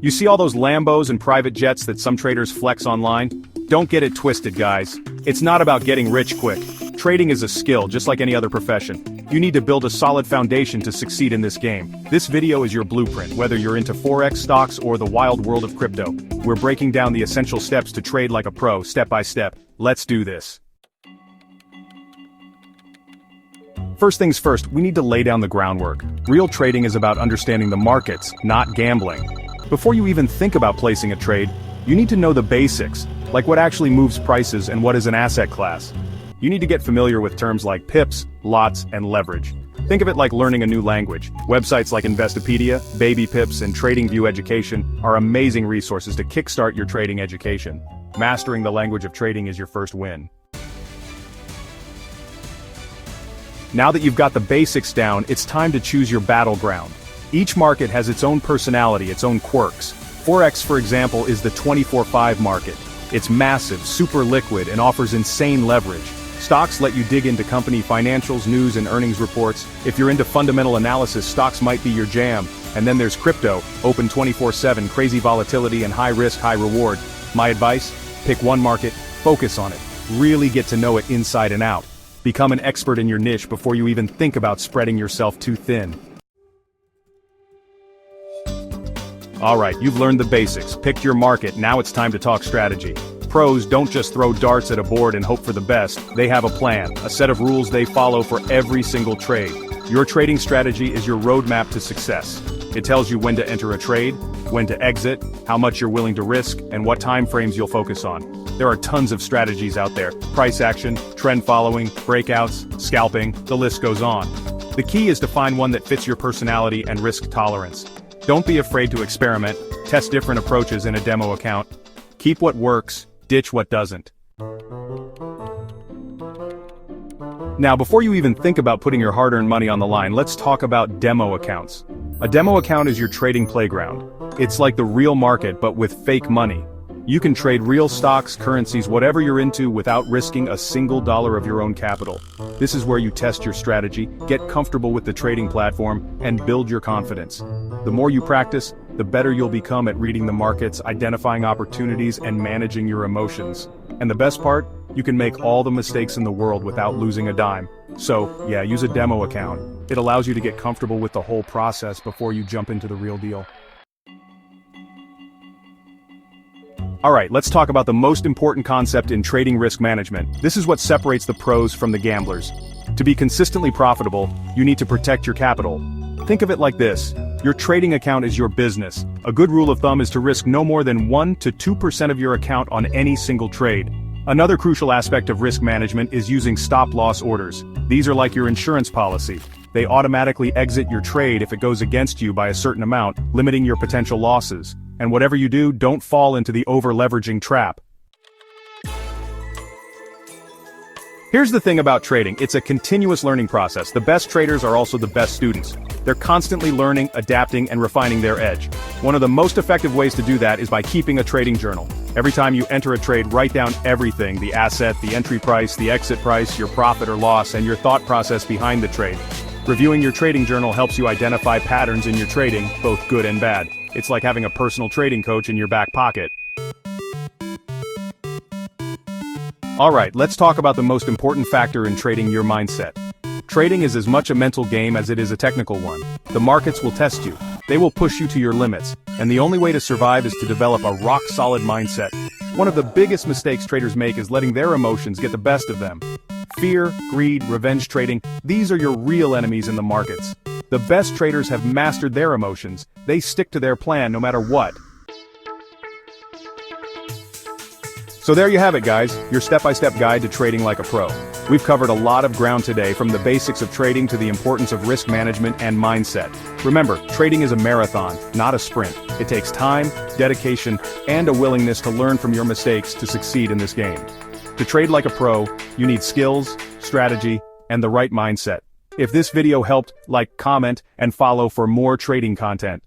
You see all those Lambos and private jets that some traders flex online? Don't get it twisted, guys. It's not about getting rich quick. Trading is a skill, just like any other profession. You need to build a solid foundation to succeed in this game. This video is your blueprint, whether you're into Forex, stocks, or the wild world of crypto. We're breaking down the essential steps to trade like a pro, step by step. Let's do this. First things first, we need to lay down the groundwork. Real trading is about understanding the markets, not gambling. Before you even think about placing a trade, you need to know the basics, like what actually moves prices and what is an asset class. You need to get familiar with terms like pips, lots, and leverage. Think of it like learning a new language. Websites like Investopedia, Baby Pips, and TradingView Education are amazing resources to kickstart your trading education. Mastering the language of trading is your first win. Now that you've got the basics down, it's time to choose your battleground. Each market has its own personality, its own quirks. Forex, for example, is the 24/5 market. It's massive, super liquid, and offers insane leverage. Stocks let you dig into company financials, news, and earnings reports. If you're into fundamental analysis, stocks might be your jam. And then there's crypto, open 24/7, crazy volatility, and high risk, high reward. My advice? Pick one market, focus on it. Really get to know it inside and out. Become an expert in your niche before you even think about spreading yourself too thin. Alright, you've learned the basics, picked your market, now it's time to talk strategy. Pros don't just throw darts at a board and hope for the best, they have a plan, a set of rules they follow for every single trade. Your trading strategy is your roadmap to success. It tells you when to enter a trade, when to exit, how much you're willing to risk, and what time frames you'll focus on. There are tons of strategies out there: price action, trend following, breakouts, scalping, the list goes on. The key is to find one that fits your personality and risk tolerance. Don't be afraid to experiment, test different approaches in a demo account. Keep what works, ditch what doesn't. Now, before you even think about putting your hard-earned money on the line, let's talk about demo accounts. A demo account is your trading playground. It's like the real market, but with fake money. You can trade real stocks, currencies, whatever you're into without risking a single dollar of your own capital. This is where you test your strategy, get comfortable with the trading platform, and build your confidence. The more you practice, the better you'll become at reading the markets, identifying opportunities, and managing your emotions. And the best part? You can make all the mistakes in the world without losing a dime. So, yeah, use a demo account. It allows you to get comfortable with the whole process before you jump into the real deal. Alright, let's talk about the most important concept in trading: risk management. This is what separates the pros from the gamblers. To be consistently profitable, you need to protect your capital. Think of it like this: your trading account is your business. A good rule of thumb is to risk no more than 1 to 2% of your account on any single trade. Another crucial aspect of risk management is using stop-loss orders. These are like your insurance policy. They automatically exit your trade if it goes against you by a certain amount, limiting your potential losses. And whatever you do, don't fall into the over-leveraging trap. Here's the thing about trading: it's a continuous learning process. The best traders are also the best students. They're constantly learning, adapting, and refining their edge. One of the most effective ways to do that is by keeping a trading journal. Every time you enter a trade, write down everything: the asset, the entry price, the exit price, your profit or loss, and your thought process behind the trade. Reviewing your trading journal helps you identify patterns in your trading, both good and bad. It's like having a personal trading coach in your back pocket. Alright, let's talk about the most important factor in trading: your mindset. Trading is as much a mental game as it is a technical one. The markets will test you. They will push you to your limits, and the only way to survive is to develop a rock-solid mindset. One of the biggest mistakes traders make is letting their emotions get the best of them. Fear, greed, revenge trading, these are your real enemies in the markets. The best traders have mastered their emotions. They stick to their plan no matter what. So there you have it, guys, your step-by-step guide to trading like a pro. We've covered a lot of ground today, from the basics of trading to the importance of risk management and mindset. Remember, trading is a marathon, not a sprint. It takes time, dedication, and a willingness to learn from your mistakes to succeed in this game. To trade like a pro, you need skills, strategy, and the right mindset. If this video helped, like, comment, and follow for more trading content.